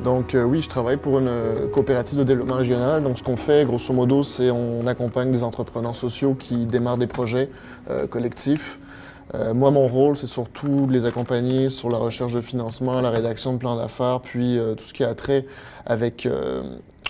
Donc oui, je travaille pour une coopérative de développement régional. Donc ce qu'on fait, grosso modo, c'est on accompagne des entrepreneurs sociaux qui démarrent des projets collectifs. Moi, mon rôle, c'est surtout de les accompagner sur la recherche de financement, la rédaction de plans d'affaires, puis tout ce qui a trait avec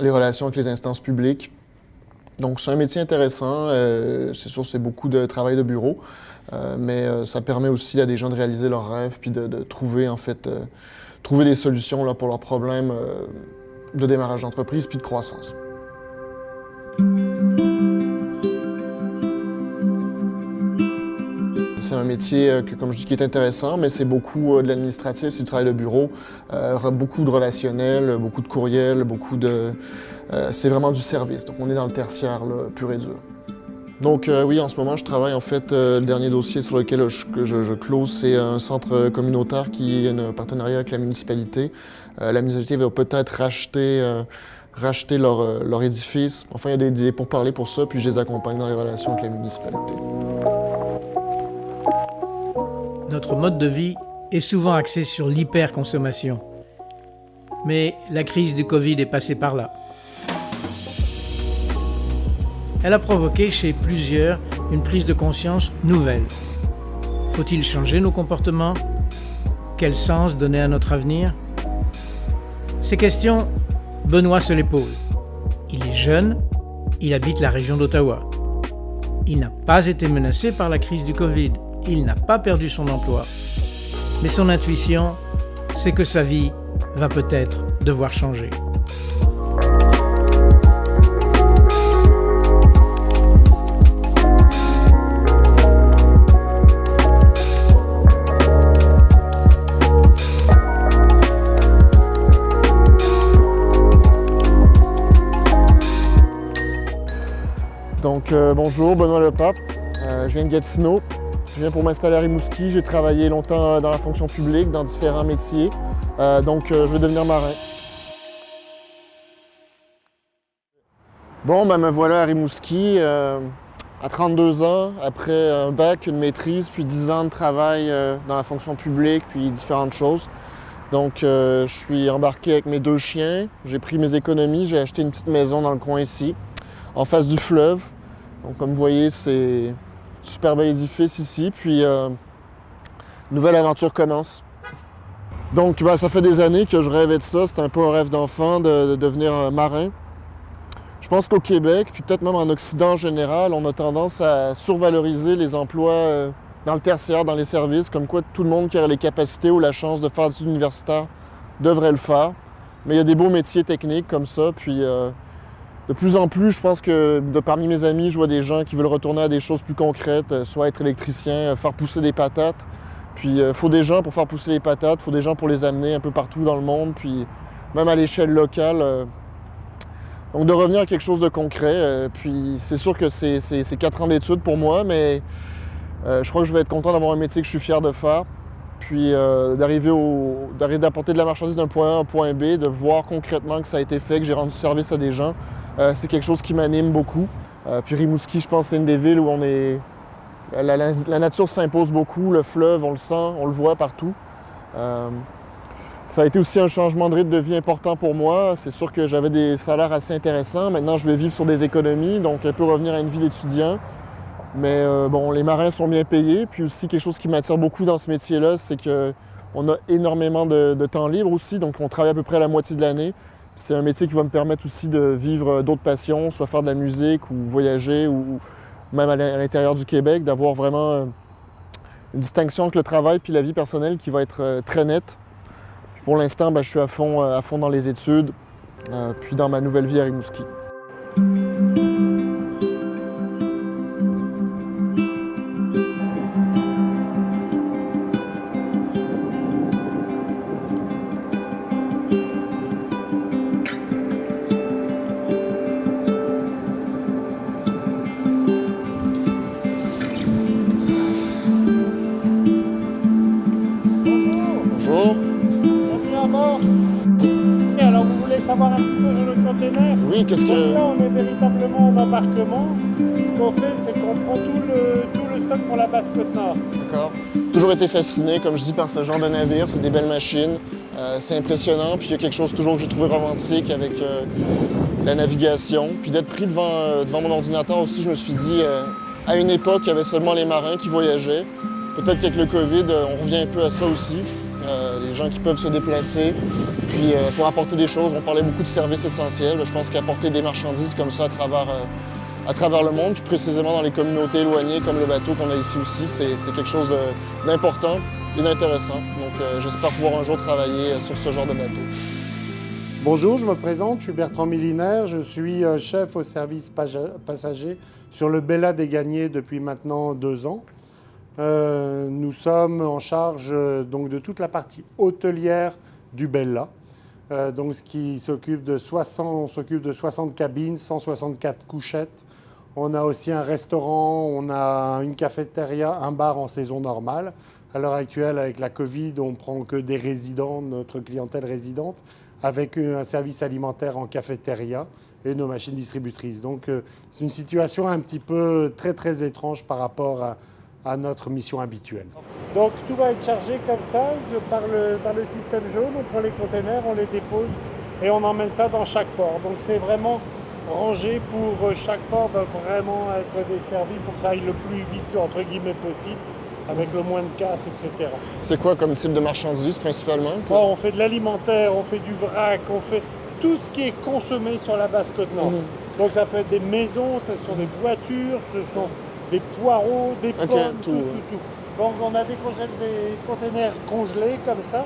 les relations avec les instances publiques. Donc c'est un métier intéressant. C'est sûr, c'est beaucoup de travail de bureau, mais ça permet aussi à des gens de réaliser leurs rêves, puis de trouver en fait trouver des solutions là, pour leurs problèmes de démarrage d'entreprise puis de croissance. C'est un métier, comme je dis, qui est intéressant, mais c'est beaucoup de l'administratif, c'est du travail de bureau, beaucoup de relationnel, beaucoup de courriels, c'est vraiment du service. Donc on est dans le tertiaire, là, pur et dur. Donc oui, en ce moment, je travaille en fait, le dernier dossier sur lequel je close, c'est un centre communautaire qui est un partenariat avec la municipalité. La municipalité va peut-être racheter leur édifice. Enfin, il y a des pourparlers pour ça, puis je les accompagne dans les relations avec la municipalité. Notre mode de vie est souvent axé sur l'hyperconsommation. Mais la crise du Covid est passée par là. Elle a provoqué chez plusieurs une prise de conscience nouvelle. Faut-il changer nos comportements? Quel sens donner à notre avenir? Ces questions, Benoît se les pose. Il est jeune, il habite la région d'Ottawa. Il n'a pas été menacé par la crise du Covid, il n'a pas perdu son emploi. Mais son intuition, c'est que sa vie va peut-être devoir changer. Donc bonjour, Benoît Lepape. Je viens de Gatineau. Je viens pour m'installer à Rimouski. J'ai travaillé longtemps dans la fonction publique, dans différents métiers. Donc je vais devenir marin. Bon, me voilà à Rimouski à 32 ans, après un bac, une maîtrise, puis 10 ans de travail dans la fonction publique, puis différentes choses. Donc je suis embarqué avec mes 2 chiens. J'ai pris mes économies, j'ai acheté une petite maison dans le coin ici, en face du fleuve. Donc comme vous voyez, c'est un super bel édifice ici, puis nouvelle aventure commence. Donc ça fait des années que je rêvais de ça, c'était un peu un rêve d'enfant de devenir marin. Je pense qu'au Québec, puis peut-être même en Occident en général, on a tendance à survaloriser les emplois dans le tertiaire, dans les services, comme quoi tout le monde qui a les capacités ou la chance de faire des études universitaires devrait le faire. Mais il y a des beaux métiers techniques comme ça, puis de plus en plus, je pense que parmi mes amis, je vois des gens qui veulent retourner à des choses plus concrètes, soit être électricien, faire pousser des patates. Puis il faut des gens pour faire pousser les patates, il faut des gens pour les amener un peu partout dans le monde, puis même à l'échelle locale. Donc de revenir à quelque chose de concret. Puis c'est sûr que c'est 4 ans d'études pour moi, mais je crois que je vais être content d'avoir un métier que je suis fier de faire. Puis d'arriver d'apporter de la marchandise d'un point A à un point B, de voir concrètement que ça a été fait, que j'ai rendu service à des gens. C'est quelque chose qui m'anime beaucoup. Puis Rimouski, je pense que c'est une des villes où la nature s'impose beaucoup, le fleuve, on le sent, on le voit partout. Ça a été aussi un changement de rythme de vie important pour moi. C'est sûr que j'avais des salaires assez intéressants. Maintenant, je vais vivre sur des économies, donc un peu revenir à une vie d'étudiant. Mais bon, les marins sont bien payés. Puis aussi, quelque chose qui m'attire beaucoup dans ce métier-là, c'est qu'on a énormément de temps libre aussi. Donc, on travaille à peu près la moitié de l'année. C'est un métier qui va me permettre aussi de vivre d'autres passions, soit faire de la musique ou voyager, ou même à l'intérieur du Québec, d'avoir vraiment une distinction entre le travail et la vie personnelle qui va être très nette. Puis pour l'instant, je suis à fond dans les études, puis dans ma nouvelle vie à Rimouski. Bonjour. Bienvenue à bord. Alors vous voulez savoir un petit peu sur le conteneur? Oui, qu'est-ce Donc que... là on est véritablement en embarquement. Ce qu'on fait c'est qu'on prend tout le stock pour la Basse-Côte-Nord. D'accord. Toujours été fasciné, comme je dis, par ce genre de navire. C'est des belles machines. C'est impressionnant, puis il y a quelque chose toujours que j'ai trouvé romantique avec la navigation. Puis d'être pris devant mon ordinateur aussi, je me suis dit, à une époque, il y avait seulement les marins qui voyageaient. Peut-être qu'avec le COVID, on revient un peu à ça aussi. Les gens qui peuvent se déplacer, puis pour apporter des choses. On parlait beaucoup de services essentiels. Je pense qu'apporter des marchandises comme ça à travers le monde, puis précisément dans les communautés éloignées comme le bateau qu'on a ici aussi, c'est quelque chose d'important et d'intéressant. Donc j'espère pouvoir un jour travailler sur ce genre de bateau. Bonjour, je me présente, je suis Bertrand Milinaire, je suis chef au service passager sur le Bella des Gagnés depuis maintenant 2 ans. Nous sommes en charge donc, de toute la partie hôtelière du Bella. Donc, ce qui s'occupe de 60 cabines, 164 couchettes. On a aussi un restaurant, on a une cafétéria, un bar en saison normale. À l'heure actuelle, avec la Covid, on ne prend que des résidents, notre clientèle résidente, avec un service alimentaire en cafétéria et nos machines distributrices. Donc, c'est une situation un petit peu très étrange par rapport à notre mission habituelle. Donc tout va être chargé comme ça par le système jaune. On prend les containers, on les dépose et on emmène ça dans chaque port. Donc c'est vraiment rangé pour chaque port va vraiment être desservi pour que ça aille le plus vite entre guillemets possible, avec le moins de casse, etc. C'est quoi comme type de marchandises principalement? On fait de l'alimentaire, on fait du vrac, on fait tout ce qui est consommé sur la Basse-Côte-Nord. Donc ça peut être des maisons, ce sont des voitures, ce sont des poireaux, des pommes, tout. Donc on a des containers congelés comme ça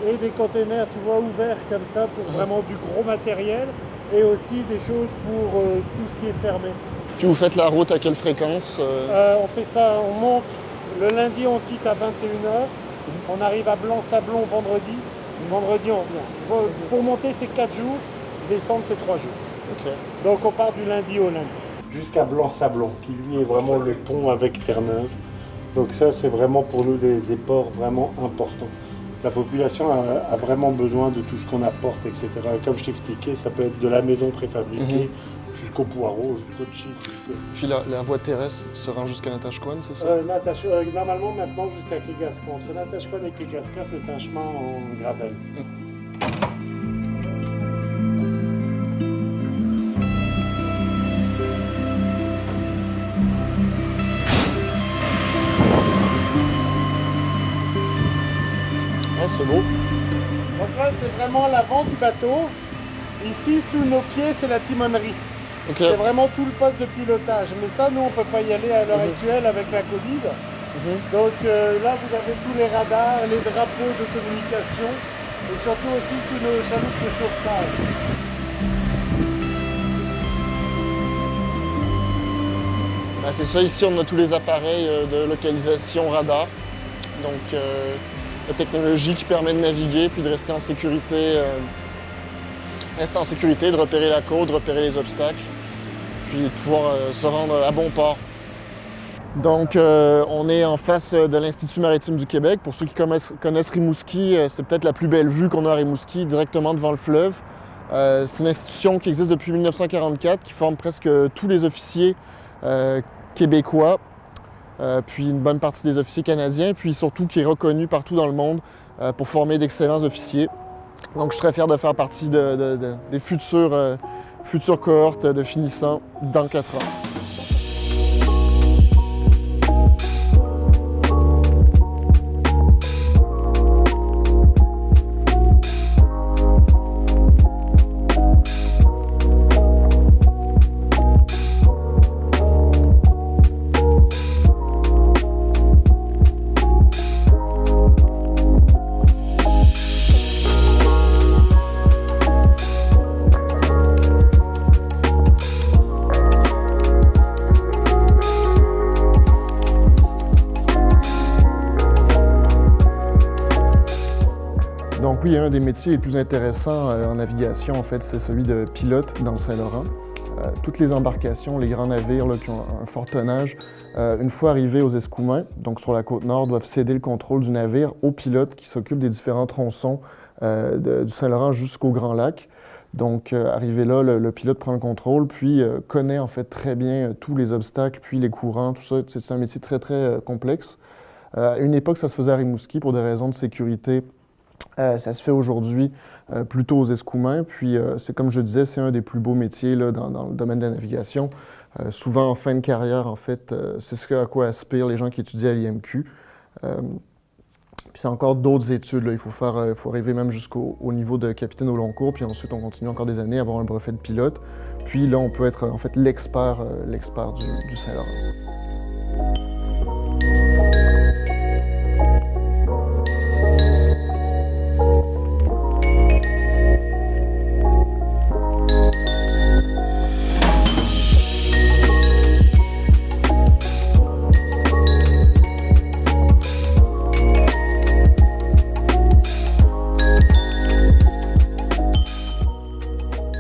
et des containers, tu vois, ouverts comme ça pour vraiment du gros matériel et aussi des choses pour tout ce qui est fermé. Puis vous faites la route à quelle fréquence? On fait ça, on monte, le lundi on quitte à 21h, on arrive à Blanc-Sablon vendredi on vient. Pour monter c'est 4 jours, descendre c'est 3 jours. Okay. Donc on part du lundi au lundi. Jusqu'à Blanc-Sablon, qui lui est vraiment le pont avec Terre-Neuve. Donc ça, c'est vraiment pour nous des ports vraiment importants. La population a vraiment besoin de tout ce qu'on apporte, etc. Comme je t'expliquais, ça peut être de la maison préfabriquée jusqu'au poireau, jusqu'au chips. Puis la voie terrestre se rend jusqu'à Natashquan, c'est ça? Normalement, maintenant, jusqu'à Kegaska. Entre Natashquan et Kegaska, c'est un chemin en gravel. C'est beau. Donc là, c'est vraiment l'avant du bateau. Ici, sous nos pieds, c'est la timonerie. Okay. C'est vraiment tout le poste de pilotage. Mais ça, nous, on ne peut pas y aller à l'heure actuelle avec la Covid. Donc là, vous avez tous les radars, les drapeaux de communication et surtout aussi tous nos chaloupes de sauvetage. C'est ça, ici, on a tous les appareils de localisation radar. Donc, la technologie qui permet de naviguer puis de rester en sécurité, de repérer la côte, de repérer les obstacles, puis de pouvoir se rendre à bon port. Donc, on est en face de l'Institut maritime du Québec. Pour ceux qui connaissent Rimouski, c'est peut-être la plus belle vue qu'on a à Rimouski, directement devant le fleuve. C'est une institution qui existe depuis 1944, qui forme presque tous les officiers québécois. Puis une bonne partie des officiers canadiens, puis surtout qui est reconnu partout dans le monde pour former d'excellents officiers. Donc je suis très fier de faire partie des futures cohortes de finissants dans 4 ans. Donc oui, un des métiers les plus intéressants en navigation, en fait, c'est celui de pilote dans le Saint-Laurent. Toutes les embarcations, les grands navires là, qui ont un fort tonnage, une fois arrivés aux Escoumins, donc sur la côte nord, doivent céder le contrôle du navire au pilote qui s'occupe des différents tronçons du Saint-Laurent jusqu'au Grand Lac. Donc, arrivé là, le pilote prend le contrôle, puis connaît en fait très bien tous les obstacles, puis les courants, tout ça. C'est un métier très complexe. À une époque, ça se faisait à Rimouski pour des raisons de sécurité Ça se fait aujourd'hui plutôt aux Escoumins. Puis, c'est comme je disais, c'est un des plus beaux métiers là, dans le domaine de la navigation. Souvent, en fin de carrière, en fait, c'est ce à quoi aspirent les gens qui étudient à l'IMQ. Puis c'est encore d'autres études. Là. Il faut arriver même jusqu'au niveau de capitaine au long cours. Puis ensuite, on continue encore des années à avoir un brevet de pilote. Puis là, on peut être en fait l'expert du Saint-Laurent.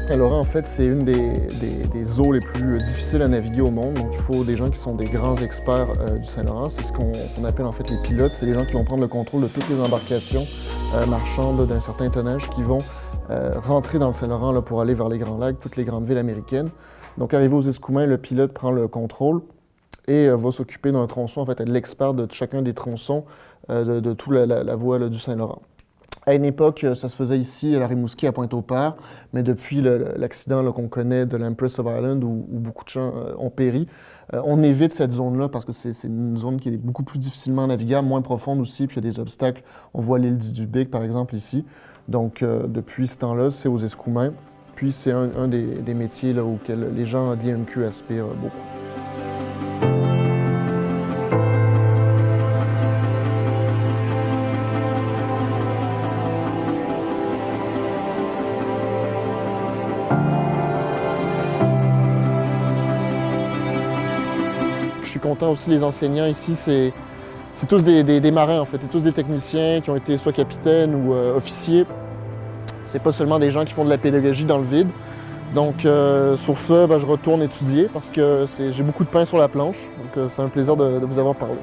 Saint-Laurent, en fait, c'est une des eaux les plus difficiles à naviguer au monde. Donc, il faut des gens qui sont des grands experts du Saint-Laurent. C'est ce qu'on appelle en fait les pilotes. C'est les gens qui vont prendre le contrôle de toutes les embarcations marchandes d'un certain tonnage qui vont rentrer dans le Saint-Laurent là, pour aller vers les Grands Lacs, toutes les grandes villes américaines. Donc, arrivé aux Escoumins, le pilote prend le contrôle et va s'occuper d'un tronçon, en fait, être l'expert de chacun des tronçons de toute la voie là, du Saint-Laurent. À une époque, ça se faisait ici, à la Rimouski, à Pointe-au-Père, mais depuis l'accident qu'on connaît de l'Empress of Ireland, où beaucoup de gens ont péri, on évite cette zone-là parce que c'est une zone qui est beaucoup plus difficilement navigable, moins profonde aussi, puis il y a des obstacles. On voit l'île du par exemple, ici. Donc, depuis ce temps-là, c'est aux Escoumins. Puis, c'est un des métiers là, auxquels les gens d'IMQ aspirent beaucoup. Je suis content aussi, les enseignants ici, c'est tous des marins en fait, c'est tous des techniciens qui ont été soit capitaines ou officiers. C'est pas seulement des gens qui font de la pédagogie dans le vide. Donc sur ça, je retourne étudier parce que j'ai beaucoup de pain sur la planche. Donc c'est un plaisir de vous avoir parlé.